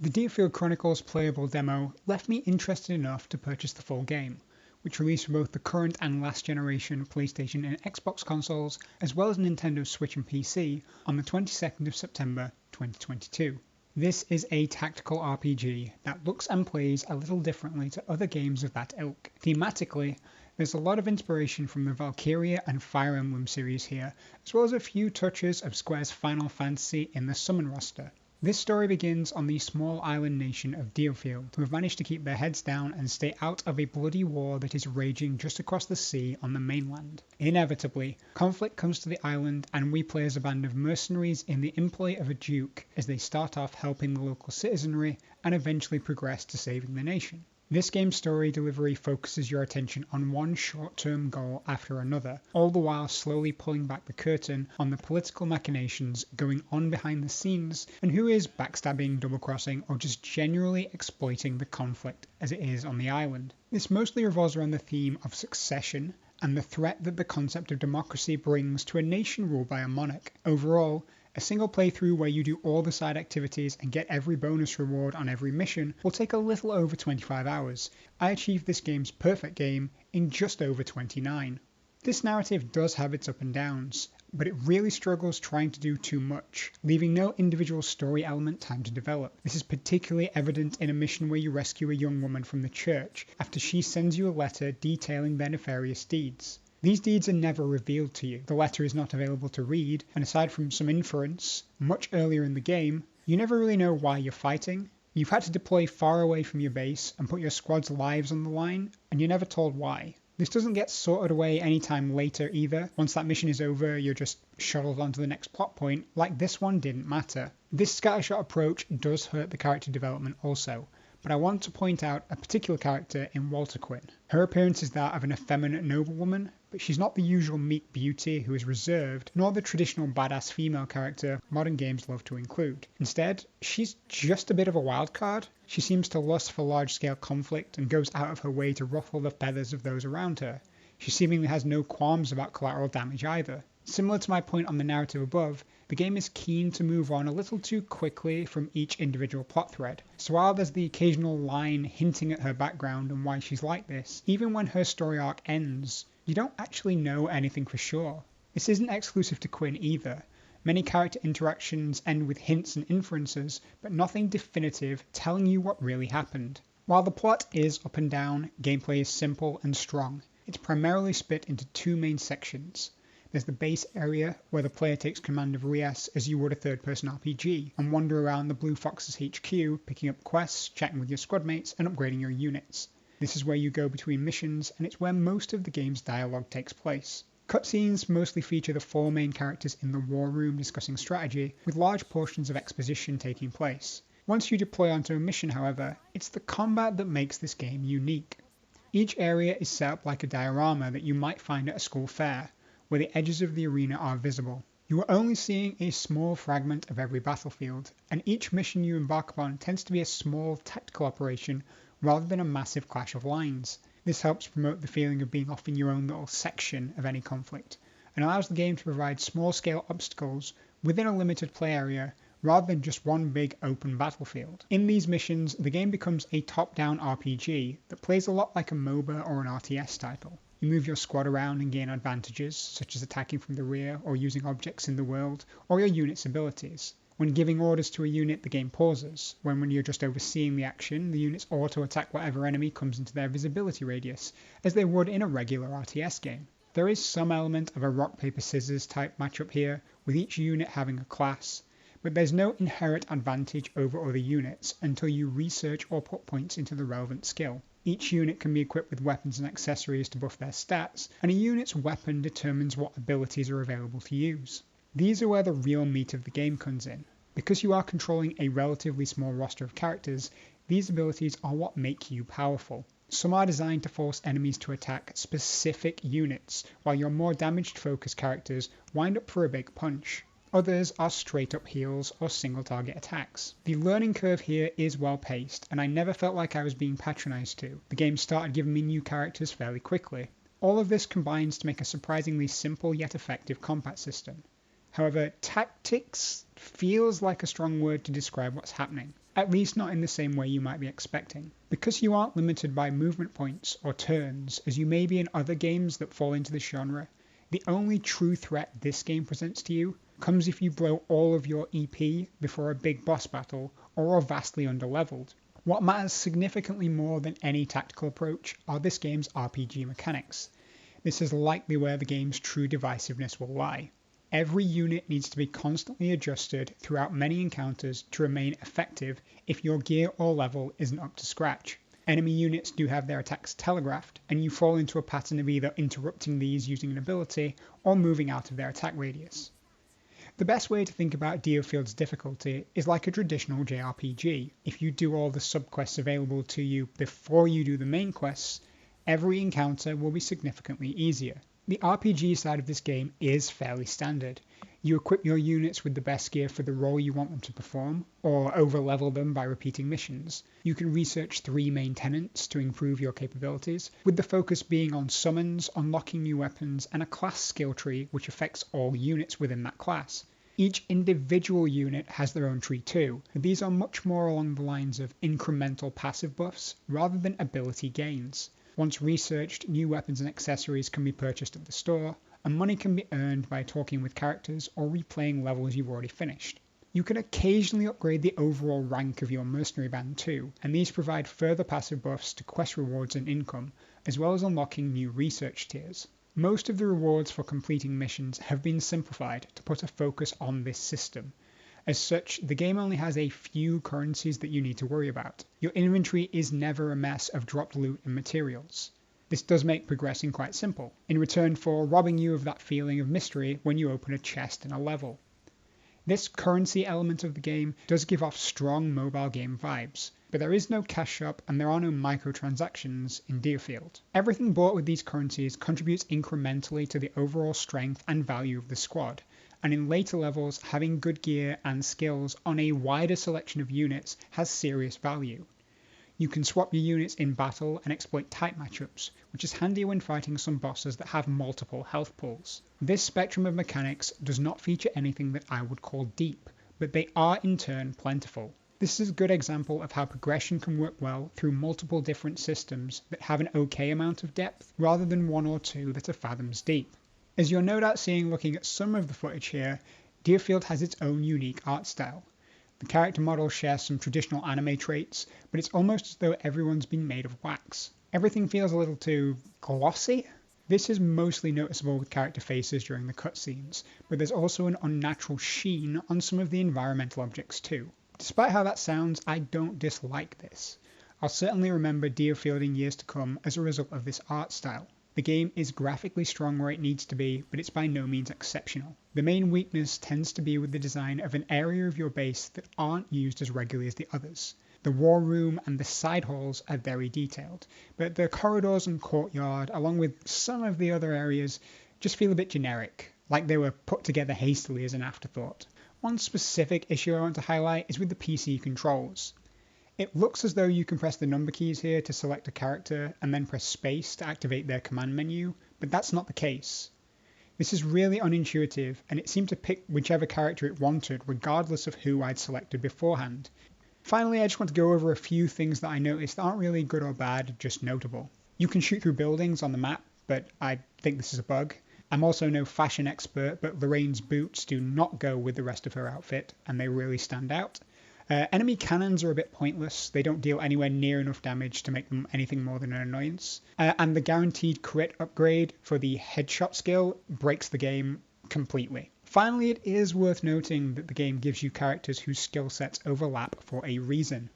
The Diofield Chronicle's playable demo left me interested enough to purchase the full game, which released for both the current and last generation PlayStation and Xbox consoles, as well as Nintendo Switch and PC, on the 22nd of September 2022. This is a tactical RPG that looks and plays a little differently to other games of that ilk. Thematically, there's a lot of inspiration from the Valkyria and Fire Emblem series here, as well as a few touches of Square's Final Fantasy in the summon roster. This story begins on the small island nation of Diofield, who have managed to keep their heads down and stay out of a bloody war that is raging just across the sea on the mainland. Inevitably, conflict comes to the island, and we play as a band of mercenaries in the employ of a duke as they start off helping the local citizenry and eventually progress to saving the nation. This game's story delivery focuses your attention on one short-term goal after another, all the while slowly pulling back the curtain on the political machinations going on behind the scenes and who is backstabbing, double-crossing, or just generally exploiting the conflict as it is on the island. This mostly revolves around the theme of succession and the threat that the concept of democracy brings to a nation ruled by a monarch. Overall, a single playthrough where you do all the side activities and get every bonus reward on every mission will take a little over 25 hours. I achieved this game's perfect game in just over 29. This narrative does have its up and downs, but it really struggles trying to do too much, leaving no individual story element time to develop. This is particularly evident in a mission where you rescue a young woman from the church after she sends you a letter detailing their nefarious deeds. These deeds are never revealed to you. The letter is not available to read, and aside from some inference, much earlier in the game, you never really know why you're fighting. You've had to deploy far away from your base and put your squad's lives on the line, and you're never told why. This doesn't get sorted away anytime later either. Once that mission is over, you're just shuttled onto the next plot point, like this one didn't matter. This scattershot approach does hurt the character development also, but I want to point out a particular character in Walter Quinn. Her appearance is that of an effeminate noblewoman, but she's not the usual meek beauty who is reserved, nor the traditional badass female character modern games love to include. Instead, she's just a bit of a wild card. She seems to lust for large-scale conflict and goes out of her way to ruffle the feathers of those around her. She seemingly has no qualms about collateral damage either. Similar to my point on the narrative above, the game is keen to move on a little too quickly from each individual plot thread. So while there's the occasional line hinting at her background and why she's like this, even when her story arc ends, you don't actually know anything for sure. This isn't exclusive to Quinn either. Many character interactions end with hints and inferences, but nothing definitive telling you what really happened. While the plot is up and down, gameplay is simple and strong. It's primarily split into two main sections. There's the base area, where the player takes command of Rias as you would a third-person RPG, and wander around the Blue Fox's HQ, picking up quests, chatting with your squad mates, and upgrading your units. This is where you go between missions, and it's where most of the game's dialogue takes place. Cutscenes mostly feature the four main characters in the war room discussing strategy, with large portions of exposition taking place. Once you deploy onto a mission, however, it's the combat that makes this game unique. Each area is set up like a diorama that you might find at a school fair, where the edges of the arena are visible. You are only seeing a small fragment of every battlefield, and each mission you embark upon tends to be a small tactical operation rather than a massive clash of lines. This helps promote the feeling of being off in your own little section of any conflict, and allows the game to provide small-scale obstacles within a limited play area rather than just one big open battlefield. In these missions, the game becomes a top-down RPG that plays a lot like a MOBA or an RTS title. You move your squad around and gain advantages, such as attacking from the rear or using objects in the world, or your unit's abilities. When giving orders to a unit, the game pauses. When you're just overseeing the action, the units auto-attack whatever enemy comes into their visibility radius, as they would in a regular RTS game. There is some element of a rock-paper-scissors type matchup here, with each unit having a class, but there's no inherent advantage over other units until you research or put points into the relevant skill. Each unit can be equipped with weapons and accessories to buff their stats, and a unit's weapon determines what abilities are available to use. These are where the real meat of the game comes in. Because you are controlling a relatively small roster of characters, these abilities are what make you powerful. Some are designed to force enemies to attack specific units, while your more damage-focused characters wind up for a big punch. Others are straight-up heals or single-target attacks. The learning curve here is well-paced, and I never felt like I was being patronised to. The game started giving me new characters fairly quickly. All of this combines to make a surprisingly simple yet effective combat system. However, tactics feels like a strong word to describe what's happening. at least not in the same way you might be expecting. Because you aren't limited by movement points or turns, as you may be in other games that fall into this genre, the only true threat this game presents to you comes if you blow all of your EP before a big boss battle or are vastly underleveled. What matters significantly more than any tactical approach are this game's RPG mechanics. This is likely where the game's true divisiveness will lie. Every unit needs to be constantly adjusted throughout many encounters to remain effective if your gear or level isn't up to scratch. Enemy units do have their attacks telegraphed, and you fall into a pattern of either interrupting these using an ability or moving out of their attack radius. The best way to think about Diofield's difficulty is like a traditional JRPG. If you do all the sub-quests available to you before you do the main quests, every encounter will be significantly easier. The RPG side of this game is fairly standard. You equip your units with the best gear for the role you want them to perform, or overlevel them by repeating missions. You can research 3 main tenets to improve your capabilities, with the focus being on summons, unlocking new weapons, and a class skill tree which affects all units within that class. Each individual unit has their own tree too, but these are much more along the lines of incremental passive buffs rather than ability gains. Once researched, new weapons and accessories can be purchased at the store, and money can be earned by talking with characters or replaying levels you've already finished. You can occasionally upgrade the overall rank of your mercenary band too, and these provide further passive buffs to quest rewards and income, as well as unlocking new research tiers. Most of the rewards for completing missions have been simplified to put a focus on this system. As such, the game only has a few currencies that you need to worry about. Your inventory is never a mess of dropped loot and materials. This does make progressing quite simple, in return for robbing you of that feeling of mystery when you open a chest in a level. This currency element of the game does give off strong mobile game vibes, but there is no cash shop and there are no microtransactions in Diofield. Everything bought with these currencies contributes incrementally to the overall strength and value of the squad, and in later levels, having good gear and skills on a wider selection of units has serious value. You can swap your units in battle and exploit tight matchups, which is handy when fighting some bosses that have multiple health pools. This spectrum of mechanics does not feature anything that I would call deep, but they are in turn plentiful. This is a good example of how progression can work well through multiple different systems that have an okay amount of depth, rather than 1 or 2 that are fathoms deep. As you're no doubt seeing looking at some of the footage here, Diofield has its own unique art style. The character models share some traditional anime traits, but it's almost as though everyone's been made of wax. Everything feels a little too glossy. This is mostly noticeable with character faces during the cutscenes, but there's also an unnatural sheen on some of the environmental objects too. Despite how that sounds, I don't dislike this. I'll certainly remember Diofield in years to come as a result of this art style. The game is graphically strong where it needs to be, but it's by no means exceptional. The main weakness tends to be with the design of an area of your base that aren't used as regularly as the others. The war room and the side halls are very detailed, but the corridors and courtyard, along with some of the other areas, just feel a bit generic, like they were put together hastily as an afterthought. One specific issue I want to highlight is with the PC controls. It looks as though you can press the number keys here to select a character and then press space to activate their command menu, but that's not the case. This is really unintuitive, and it seemed to pick whichever character it wanted regardless of who I'd selected beforehand. Finally, I just want to go over a few things that I noticed that aren't really good or bad, just notable. You can shoot through buildings on the map, but I think this is a bug. I'm also no fashion expert, but Lorraine's boots do not go with the rest of her outfit, and they really stand out. Enemy cannons are a bit pointless. They don't deal anywhere near enough damage to make them anything more than an annoyance. And the guaranteed crit upgrade for the headshot skill breaks the game completely. Finally, it is worth noting that the game gives you characters whose skill sets overlap for a reason.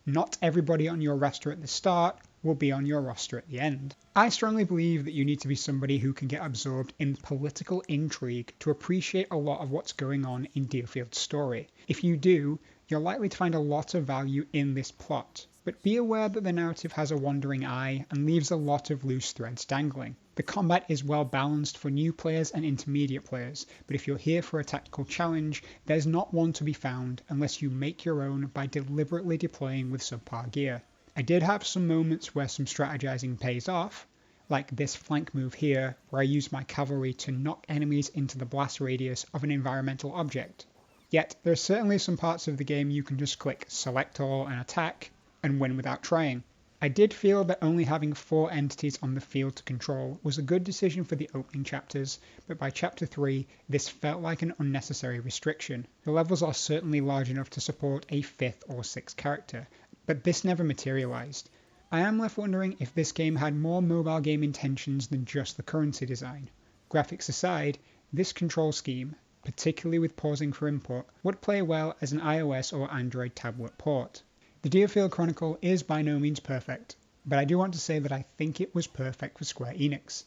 Not everybody on your roster at the start will be on your roster at the end. I strongly believe that you need to be somebody who can get absorbed in political intrigue to appreciate a lot of what's going on in Diofield's story. If you do, you're likely to find a lot of value in this plot, but be aware that the narrative has a wandering eye and leaves a lot of loose threads dangling. The combat is well balanced for new players and intermediate players, but if you're here for a tactical challenge, there's not one to be found unless you make your own by deliberately deploying with subpar gear. I did have some moments where some strategizing pays off, like this flank move here, where I used my cavalry to knock enemies into the blast radius of an environmental object. Yet, there are certainly some parts of the game you can just click Select All and attack, and win without trying. I did feel that only having 4 entities on the field to control was a good decision for the opening chapters, but by chapter 3 this felt like an unnecessary restriction. The levels are certainly large enough to support a 5th or 6th character, but this never materialized. I am left wondering if this game had more mobile game intentions than just the currency design. Graphics aside, this control scheme, particularly with pausing for input, would play well as an iOS or Android tablet port. The Diofield Chronicle is by no means perfect, but I do want to say that I think it was perfect for Square Enix.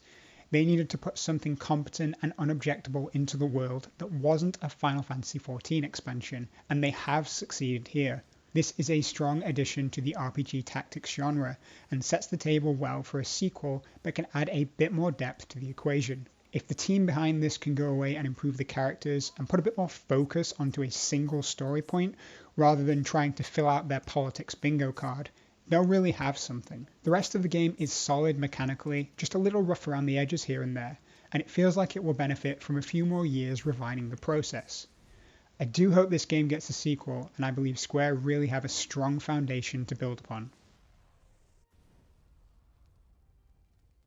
They needed to put something competent and unobjectable into the world that wasn't a Final Fantasy XIV expansion, and they have succeeded here. This is a strong addition to the RPG tactics genre, and sets the table well for a sequel that can add a bit more depth to the equation. If the team behind this can go away and improve the characters and put a bit more focus onto a single story point rather than trying to fill out their politics bingo card, they'll really have something. The rest of the game is solid mechanically, just a little rough around the edges here and there, and it feels like it will benefit from a few more years refining the process. I do hope this game gets a sequel, and I believe Square really have a strong foundation to build upon.